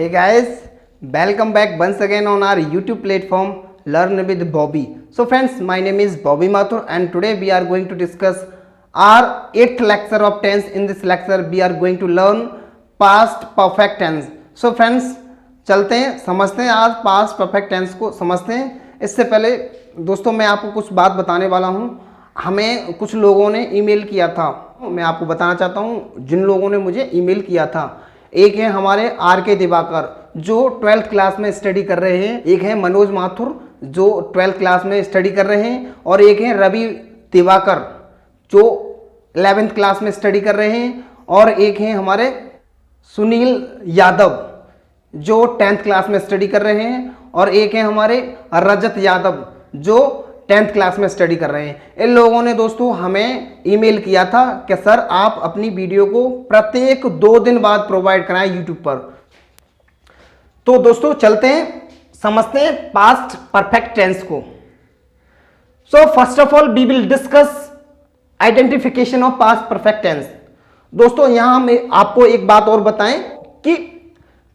Hey guys, welcome back once again on our YouTube platform Learn with Bobby. So friends, my name is Bobby Mathur and today we are going to discuss our 8th lecture of tense. In this lecture we are going to learn past perfect tense. So friends, चलते हैं समझते हैं आज past perfect tense को समझते हैं। इससे पहले दोस्तों मैं आपको कुछ बात बताने वाला हूं। हमें कुछ लोगों ने ईमेल किया था, मैं आपको बताना चाहता हूं जिन लोगों ने मुझे ईमेल किया था। एक है हमारे आर के दिवाकर जो 12th क्लास में स्टडी कर रहे हैं, एक है मनोज माथुर जो 12th क्लास में स्टडी कर रहे हैं, और एक है रवि दिवाकर जो 11th क्लास में स्टडी कर रहे हैं, और एक है हमारे सुनील यादव जो 10th क्लास में स्टडी कर रहे हैं, और एक है हमारे रजत यादव जो 10th क्लास में स्टडी कर रहे हैं। इन लोगों ने दोस्तों हमें ईमेल किया था कि सर आप अपनी वीडियो को प्रत्येक 2 दिन बाद प्रोवाइड कराएं यूट्यूब पर। तो दोस्तों चलते हैं समझते हैं पास्ट परफेक्ट टेंस को। So first of all we will discuss identification of past perfect tense. दोस्तों यहां हम आपको एक बात और बताएं कि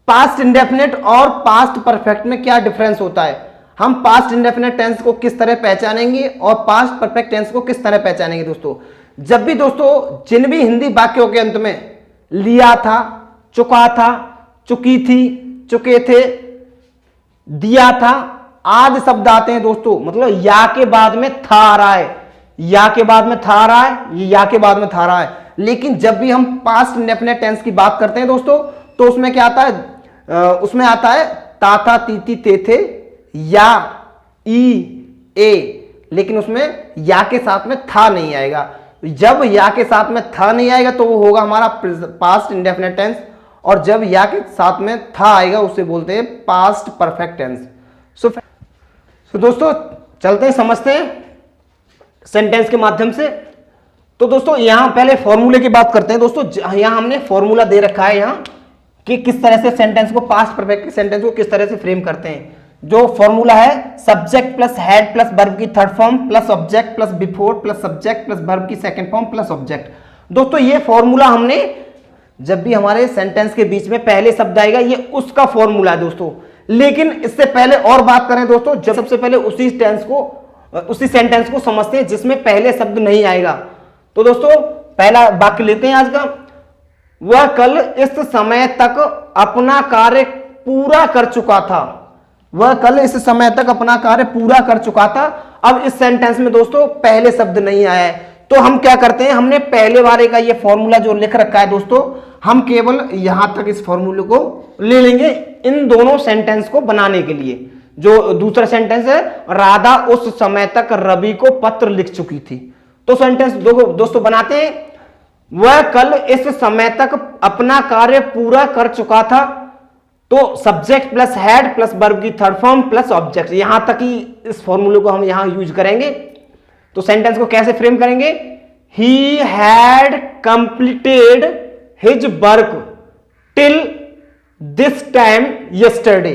पास्ट इंडेफिनिट और पास्ट परफेक्ट में क्या डिफरेंस होता है। हम पास्ट इंडेफिनिट टेंस को किस तरह पहचानेंगे और पास्ट परफेक्ट टेंस को किस तरह पहचानेंगे। दोस्तों जब भी दोस्तों जिन भी हिंदी वाक्यों के अंत में लिया था, चुका था, चुकी थी, चुके थे, दिया था आदि शब्द आते हैं दोस्तों, मतलब या के बाद में था आ रहा है, या के बाद में था आ रहा है, ये या के बाद में था आ रहा है। लेकिन जब भी हम पास्ट इंडेफिनिट टेंस की बात करते हैं दोस्तों तो उसमें क्या आता है, उसमें आता है ता था, ती ते थे, या, ई, ए, लेकिन उसमें या के साथ में था नहीं आएगा। जब या के साथ में था नहीं आएगा तो वो होगा हमारा पास्ट इंडेफिनिट टेंस, और जब या के साथ में था आएगा उसे बोलते हैं पास्ट परफेक्ट टेंस। सो दोस्तों चलते हैं समझते हैं सेंटेंस के माध्यम से। तो दोस्तों यहां पहले फॉर्मूले की बात करते हैं। दोस्तों यहां हमने फॉर्मूला दे रखा है यहां कि किस तरह से सेंटेंस को, पास्ट परफेक्ट सेंटेंस को किस तरह से फ्रेम करते हैं। जो फॉर्मूला है subject plus had plus verb की third form plus object plus before plus subject plus verb की सेकंड फॉर्म प्लस ऑब्जेक्ट। दोस्तों ये फॉर्मूला हमने जब भी हमारे सेंटेंस के बीच में पहले शब्द आएगा ये उसका फॉर्मूला है दोस्तों। लेकिन इससे पहले और बात करें दोस्तों, जब सबसे पहले उसी सेंटेंस को समझते हैं जिसमें पहले शब्द नहीं आएगा। तो दोस्तों पहला वाक्य लेते हैं आज का। वह कल इस समय तक अपना कार्य पूरा कर चुका था। वह कल इस समय तक अपना कार्य पूरा कर चुका था। अब इस सेंटेंस में दोस्तों पहले शब्द नहीं आया है तो हम क्या करते हैं, हमने पहले वाले का ये फॉर्मूला जो लिख रखा है दोस्तों, हम केवल यहां तक इस फॉर्मूले को ले लेंगे इन दोनों सेंटेंस को बनाने के लिए। जो दूसरा सेंटेंस है, राधा उस समय तक रवि को पत्र लिख चुकी थी। तो सेंटेंस दोस्तों बनाते हैं। वह कल इस समय तक अपना कार्य पूरा कर चुका था, तो subject plus had plus verb की थर्ड फॉर्म प्लस ऑब्जेक्ट, यहां तक ही इस फॉर्मूले को हम यहां यूज करेंगे। तो सेंटेंस को कैसे फ्रेम करेंगे, he had completed his work till this time yesterday.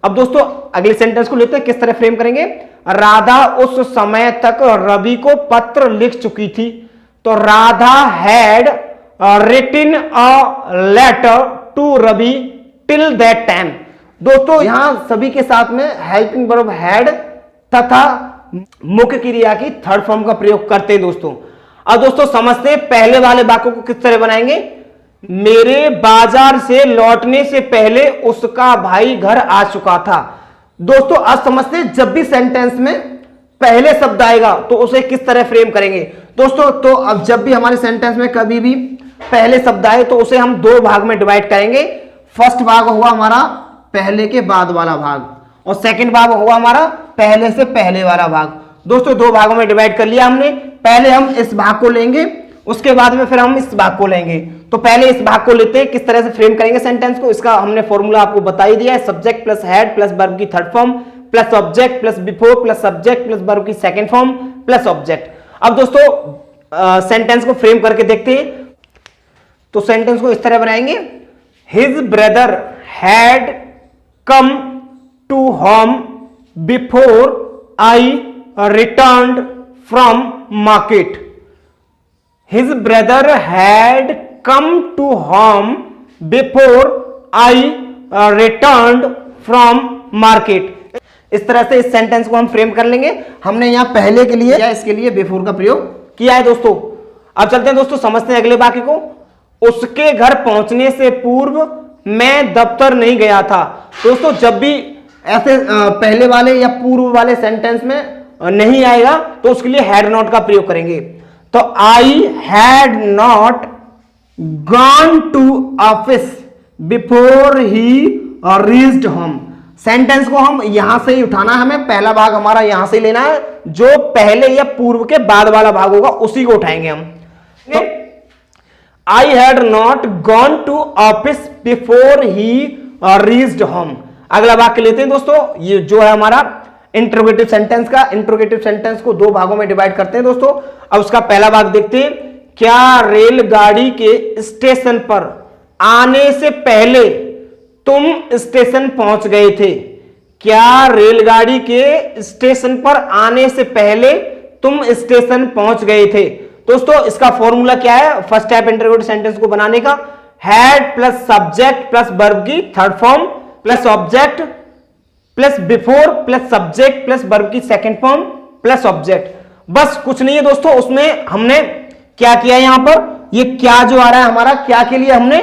अब दोस्तों अगले सेंटेंस को लेते हैं, किस तरह फ्रेम करेंगे। राधा उस समय तक रवि को पत्र लिख चुकी थी, तो Radha had written a letter to Ravi till that time. दोस्तों यहां सभी के साथ में हेल्पिंग वर्ब हैड तथा मुख्य क्रिया की थर्ड फॉर्म का प्रयोग करते हैं दोस्तों। अब दोस्तों समझते हैं पहले वाले वाक्यों को किस तरह बनाएंगे। मेरे बाजार से लौटने से पहले उसका भाई घर आ चुका था। दोस्तों आज समझते हैं जब भी सेंटेंस में पहले शब्द आएगा तो उसे किस तरह फ्रेम करेंगे। दोस्तों तो अब जब भी हमारे सेंटेंस में कभी भी पहले शब्द आए तो उसे हम 2 भाग में डिवाइड करेंगे। फर्स्ट भाग हुआ हमारा पहले के बाद वाला भाग, और सेकंड भाग हुआ हमारा पहले से पहले वाला भाग। दोस्तों 2 भागों में डिवाइड कर लिया हमने। पहले हम इस भाग को लेंगे, उसके बाद में फिर हम इस भाग को लेंगे। तो पहले इस भाग को लेते हैं, किस तरह से फ्रेम करेंगे सेंटेंस को। इसका हमने फॉर्मूला आपको बता ही दिया है, subject plus had plus verb की third form plus object plus before plus subject plus verb की सेकंड फॉर्म प्लस ऑब्जेक्ट। अब दोस्तों सेंटेंस को फ्रेम करके देखते हैं। तो सेंटेंस को इस तरह बनाएंगे, his brother had come to home before I returned from market. His brother had come to home before I returned from market. इस तरह से इस सेंटेंस को हम फ्रेम कर लेंगे। हमने यहाँ पहले के लिए या इसके लिए बिफोर का प्रयोग किया है दोस्तों। अब चलते हैं दोस्तों, समझते हैं अगले वाक्य को। उसके घर पहुंचने से पूर्व मैं दफ्तर नहीं गया था। दोस्तों जब भी ऐसे पहले वाले या पूर्व वाले सेंटेंस में नहीं आएगा तो उसके लिए हैड नॉट का प्रयोग करेंगे। तो I had not gone to office before he reached home. Sentence को हम यहां से ही उठाना है, हमें पहला भाग हमारा यहां से लेना है, जो पहले या पूर्व के बाद वाला भाग होगा उसी को उठाएंगे हम। तो I had not gone to office before he reached home. अगला वाक्य लेते हैं दोस्तों, ये जो है हमारा इंट्रोगेटिव सेंटेंस का। इंट्रोगेटिव सेंटेंस को दो भागों में डिवाइड करते हैं दोस्तों। अब उसका पहला भाग देखते हैं। क्या रेलगाड़ी के स्टेशन पर आने से पहले तुम स्टेशन पहुंच गए थे? क्या रेलगाड़ी के स्टेशन पर आने से पहले तुम स्टेशन पहुंच गए थे? दोस्तों इसका फॉर्मूला क्या है फर्स्ट टाइप इंटरोगेटिव सेंटेंस को बनाने का? Had plus subject plus verb की third form plus object plus before plus subject plus verb की सेकंड फॉर्म प्लस ऑब्जेक्ट। बस कुछ नहीं है दोस्तों, उसमें हमने क्या किया है यहां पर, ये क्या जो आ रहा है हमारा, क्या के लिए हमने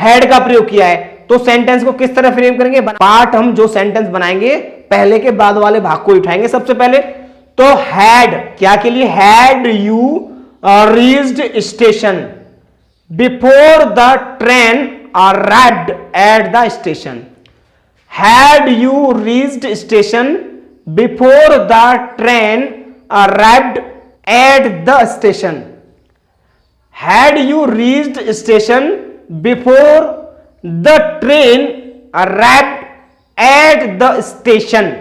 हैड का प्रयोग किया है। तो सेंटेंस को किस तरह फ्रेम करेंगे? पार्ट हम जो सेंटेंस बनाएंगे पहले के बाद वाले भाग को उठाएंगे सबसे पहले। तो हैड क्या के लिए? Had you reached station before the train arrived at the station. Had you reached station before the train arrived at the station. Had you reached station before the train arrived at the station.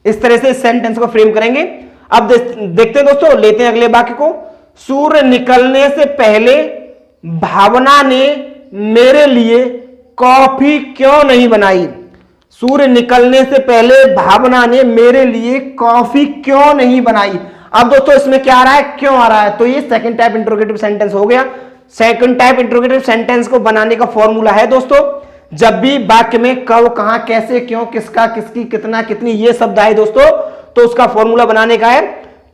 इस तरह से sentence को frame करेंगे। अब देखते हैं दोस्तों, लेते हैं अगले वाक्य को। सूर्य निकलने से पहले भावना ने मेरे लिए कॉफी क्यों नहीं बनाई? सूर्य निकलने से पहले भावना ने मेरे लिए कॉफी क्यों नहीं बनाई? अब दोस्तों इसमें क्या आ रहा है? क्यों आ रहा है? तो ये सेकंड टाइप इंट्रोगेटिव सेंटेंस हो गया। सेकंड टाइप इंट्रोगेटिव सेंटेंस को बनाने का फॉर्मूला है दोस्तों, जब भी वाक्य में कब, कहां, कैसे, क्यों, किसका, किसकी, कितना, कितनी ये शब्द आए दोस्तों, तो उसका फॉर्मूला बनाने का है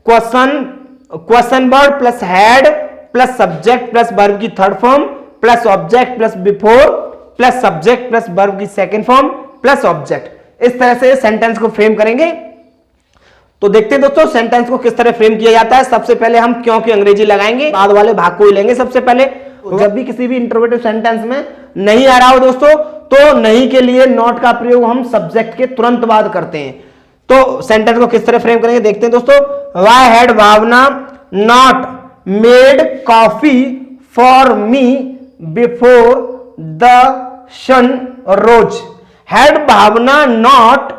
question word plus had plus subject plus verb की third form plus object plus before plus subject plus verb की सेकंड फॉर्म प्लस ऑब्जेक्ट। इस तरह से सेंटेंस को फ्रेम करेंगे। तो देखते हैं दोस्तों सेंटेंस को किस तरह फ्रेम किया जाता है। सबसे पहले हम क्यों की अंग्रेजी लगाएंगे, बाद वाले भाग को ही लेंगे सबसे पहले। जब भी किसी भी इंट्रोगेटिव सेंटेंस में नहीं आ रहा हो दोस्तों, तो नहीं के लिए नॉट का प्रयोग हम सब्जेक्ट के तुरंत बाद करते हैं। तो सेंटेंस को किस तरह फ्रेम करेंगे देखते हैं दोस्तों। Why had Bhavna not made coffee for me before the sun rose. Had Bhavna not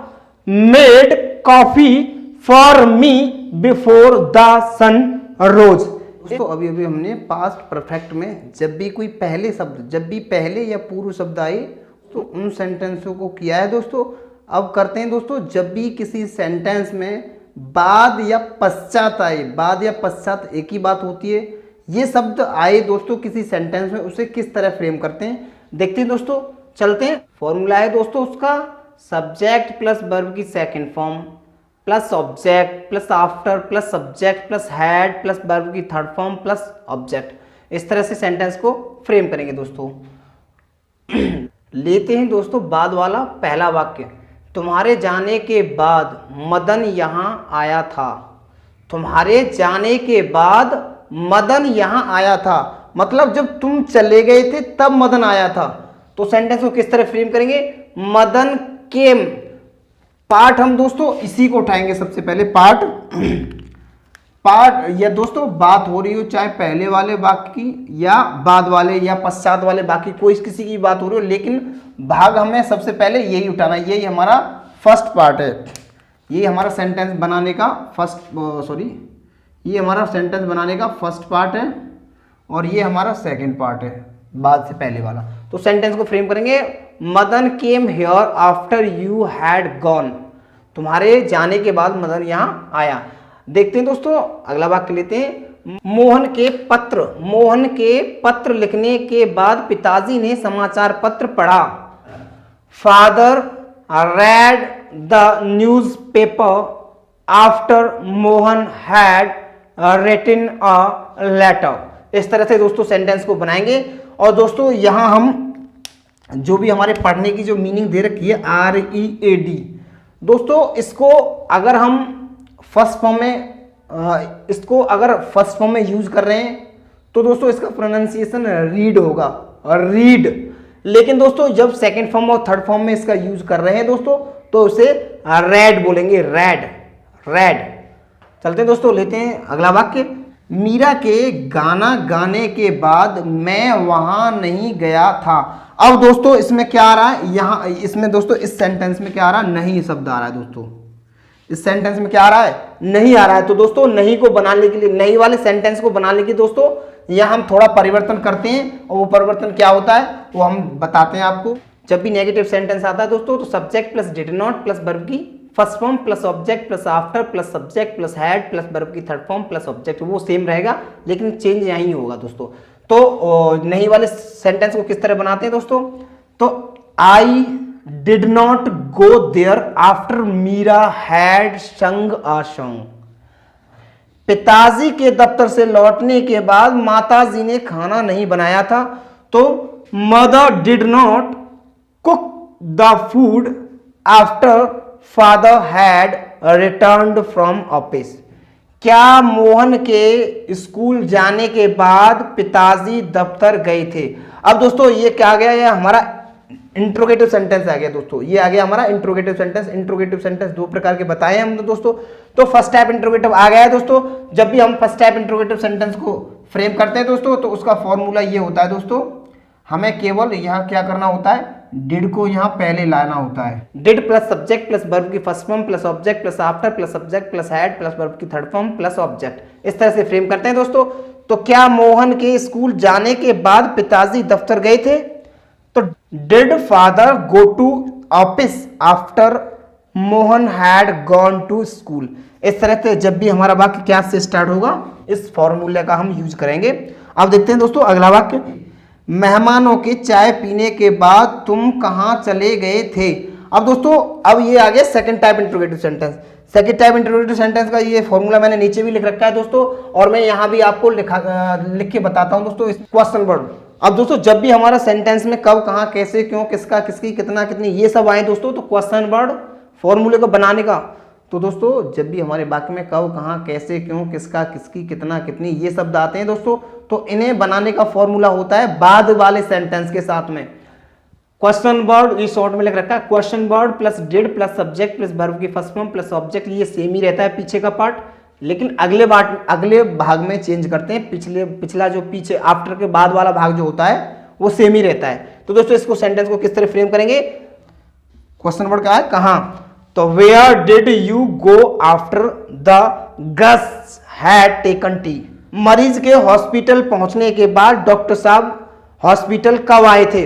made coffee for me before the sun rose. दोस्तों अभी अभी हमने पास्ट परफेक्ट में जब भी कोई पहले शब्द, जब भी पहले या पूर्व शब्द आए तो उन सेंटेंसों को किया है दोस्तों। अब करते हैं दोस्तों, जब भी किसी सेंटेंस में बाद या पश्चात आए, बाद या पश्चात एक ही बात होती है, ये शब्द आए दोस्तों किसी सेंटेंस में, उसे किस तरह फ्रेम करते हैं देखते हैं दोस्तों। चलते हैं, फॉर्मूला है दोस्तों उसका सब्जेक्ट प्लस वर्ब की second form plus object plus after plus subject plus had plus verb की थर्ड फॉर्म प्लस ऑब्जेक्ट। इस तरह से सेंटेंस को फ्रेम करेंगे दोस्तों। लेते हैं दोस्तों बाद वाला पहला वाक्य। तुम्हारे जाने के बाद मदन यहां आया था। तुम्हारे जाने के बाद मदन यहां आया था, मतलब जब तुम चले गए थे तब मदन आया था। तो सेंटेंस को किस तरह फ्रेम करेंगे? मदन केम। पार्ट हम दोस्तों इसी को उठाएंगे सबसे पहले। पार्ट या दोस्तों बात हो रही हो चाहे पहले वाले वाक्य की या बाद वाले या पश्चात वाले वाक्य, कोई किसी की बात हो रही हो, लेकिन भाग हमें सबसे पहले यही उठाना है। यही हमारा फर्स्ट पार्ट है। ये हमारा सेंटेंस बनाने का ये हमारा सेंटेंस बनाने का फर्स्ट पार्ट है और ये हमारा सेकंड पार्ट है बाद से पहले वाला। तो सेंटेंस को फ्रेम करेंगे, Madan came here after you had gone. तुम्हारे जाने के बाद मदन यहां आया। देखते हैं दोस्तों अगला वाक्य लेते हैं। मोहन के पत्र लिखने के बाद पिताजी ने समाचार पत्र पढ़ा। Father read the newspaper after Mohan had written a letter। इस तरह से दोस्तों सेंटेंस को बनाएंगे। और दोस्तों यहां हम जो भी हमारे पढ़ने की जो मीनिंग दे रखी है READ, दोस्तों इसको अगर हम फर्स्ट फॉर्म में यूज कर रहे हैं तो दोस्तों इसका प्रोनाउंसिएशन रीड होगा और रीड। लेकिन दोस्तों जब सेकंड फॉर्म और थर्ड फॉर्म में इसका यूज कर रहे हैं दोस्तों तो उसे रेड बोलेंगे, रेड। चलते हैं दोस्तों, लेते हैं अगला वाक्य। मीरा के गाना गाने के बाद मैं वहां नहीं गया था। अब दोस्तों इसमें क्या आ रहा है, यहां इसमें दोस्तों इस सेंटेंस में क्या आ रहा है, नहीं शब्द आ रहा है। दोस्तों इस सेंटेंस में क्या आ रहा है, नहीं आ रहा है। तो दोस्तों नहीं को बनाने के लिए, नहीं वाले सेंटेंस को बनाने के लिए दोस्तों यहां हम थोड़ा परिवर्तन करते हैं। और वो परिवर्तन क्या होता है वो हम बताते हैं आपको। जब भी नेगेटिव सेंटेंस आता है दोस्तों तो subject plus did not plus verb की first form plus object plus after plus subject plus had plus verb की थर्ड फॉर्म प्लस ऑब्जेक्ट, वो सेम रहेगा लेकिन चेंज यहीं होगा दोस्तों। तो नहीं वाले सेंटेंस को किस तरह बनाते हैं दोस्तों, तो I did not go there after Meera had sung a song. पिताजी के दफ्तर से लौटने के बाद माताजी ने खाना नहीं बनाया था। तो mother did not cook the food after father had returned from office. क्या मोहन के स्कूल जाने के बाद पिताजी दफ्तर गए थे। अब दोस्तों ये क्या आ गया, ये हमारा इंट्रोगेटिव सेंटेंस आ गया दोस्तों। ये आ गया हमारा इंट्रोगेटिव सेंटेंस। इंट्रोगेटिव सेंटेंस दो प्रकार के बताए हमने दोस्तों। तो फर्स्ट टाइप इंट्रोगेटिव आ गया है दोस्तों। जब भी हम फर्स्ट टाइप इंट्रोगेटिव सेंटेंस को फ्रेम करते हैं दोस्तों तो उसका फॉर्मूला ये होता है दोस्तों, हमें केवल यहाँ क्या करना होता है, डिड को यहाँ पहले लाना होता है। Did plus subject plus verb की first form plus object plus after plus subject plus had plus verb की थर्ड फॉर्म प्लस ऑब्जेक्ट, इस तरह से फ्रेम करते हैं दोस्तों। तो क्या मोहन के स्कूल जाने के बाद पिताजी दफ्तर गए थे। तो did father go to office after Mohan had gone to school. इस तरह से जब भी हमारा वाक्य क्या से स्टार्ट होगा, इस फॉर्मूले का हम यूज करेंगे। अब देखते हैं दोस्तों अगला वाक्य। मेहमानों के चाय पीने के बाद तुम कहां चले गए थे। अब दोस्तों अब ये आ गया second type interrogative sentence. Second type interrogative sentence का ये फॉर्मूला मैंने नीचे भी लिख रखा है दोस्तों, और मैं यहां भी आपको लिख के बताता हूं दोस्तों। Question word. अब दोस्तों जब भी हमारा सेंटेंस में कब, कहां, कैसे, क्यों, किसका, किसकी, कितना, कितनी, ये सब आए दोस्तों तो क्वेश्चन वर्ड फॉर्मूले को बनाने का। तो दोस्तों जब भी हमारे वाक्य में कब, कहां, कैसे, क्यों, किसका, किसकी, कितना, कितनी, ये शब्द आते हैं दोस्तों तो इन्हें बनाने का फॉर्मूला होता है बाद वाले सेंटेंस के साथ में। क्वेश्चन वर्ड ये शॉर्ट में लिख रखा है, question word plus did plus subject plus verb की फर्स्ट फॉर्म प्लस ऑब्जेक्ट, ये सेम ही रहता है पीछे का पार्ट, लेकिन अगले भाग में चेंज करते हैं। पिछला जो पीछे आफ्टर के बाद वाला भाग जो होता है वो सेम ही रहता है। तो दोस्तों इसको सेंटेंस को किस तरह फ्रेम करेंगे, क्वेश्चन वर्ड का है कहां, तो where did you go after the guest had taken tea. मरीज के हॉस्पिटल पहुंचने के बाद डॉक्टर साहब हॉस्पिटल कब आए थे।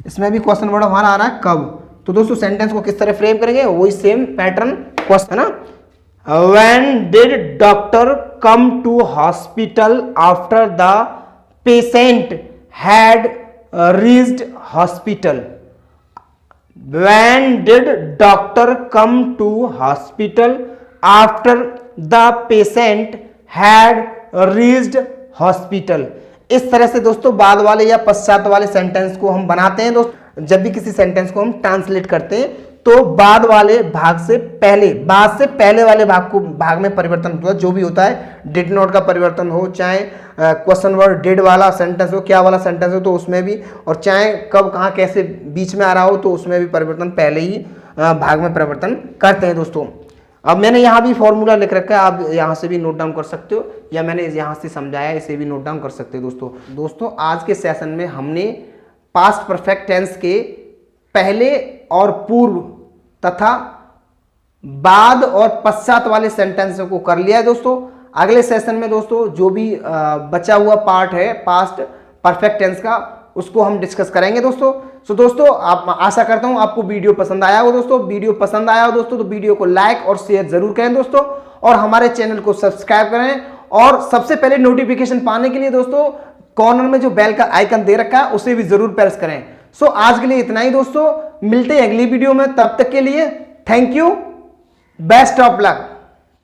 इसमें भी क्वेश्चन वर्ड हमारा आ रहा है कब। तो दोस्तों सेंटेंस को किस तरह फ्रेम करेंगे, वही सेम पैटर्न क्वेश्चन है ना। When did doctor come to hospital after the patient had reached hospital? When did doctor come to hospital after the patient had reached hospital? इस तरह से दोस्तों बाद वाले या पश्चात वाले सेंटेंस को हम बनाते हैं दोस्तों। जब भी किसी सेंटेंस को हम ट्रांसलेट करते हैं तो बाद वाले भाग से पहले, बाद से पहले वाले भाग में परिवर्तन होता है। जो भी होता है, डिड नॉट का परिवर्तन हो, चाहे क्वेश्चन वर्ड डिड वाला सेंटेंस हो, क्या वाला सेंटेंस हो तो उसमें भी, और चाहे कब, कहां, कैसे बीच में आ रहा हो तो उसमें भी परिवर्तन पहले ही भाग में परिवर्तन करते हैं दोस्तों। अब मैंने यहाँ भी फॉर्मूला लिख रखा है, आप यहाँ से भी नोट डाउन कर सकते हो, या मैंने यहाँ से समझाया इसे भी नोट डाउन कर सकते हो दोस्तों। आज के सेशन में हमने पास्ट परफेक्ट टेंस के पहले और पूर्व तथा बाद और पश्चात वाले सेंटेंस को कर लिया है दोस्तों। अगले सेशन में दोस्तों जो भी बचा हुआ पार्ट है पास्ट परफेक्ट टेंस का, उसको हम डिस्कस करेंगे दोस्तों। सो दोस्तों आप, आशा करता हूं आपको वीडियो पसंद आया हो दोस्तों। वीडियो पसंद आया हो दोस्तों तो वीडियो को लाइक और शेयर जरूर करें दोस्तों, और हमारे चैनल को सब्सक्राइब करें। और सबसे पहले नोटिफिकेशन पाने के लिए दोस्तों कॉर्नर में जो बेल का आइकन दे रखा है उसे भी जरूर प्रेस करें। सो आज के लिए इतना ही दोस्तों। मिलते हैं अगली वीडियो में, तब तक के लिए thank you, best of luck.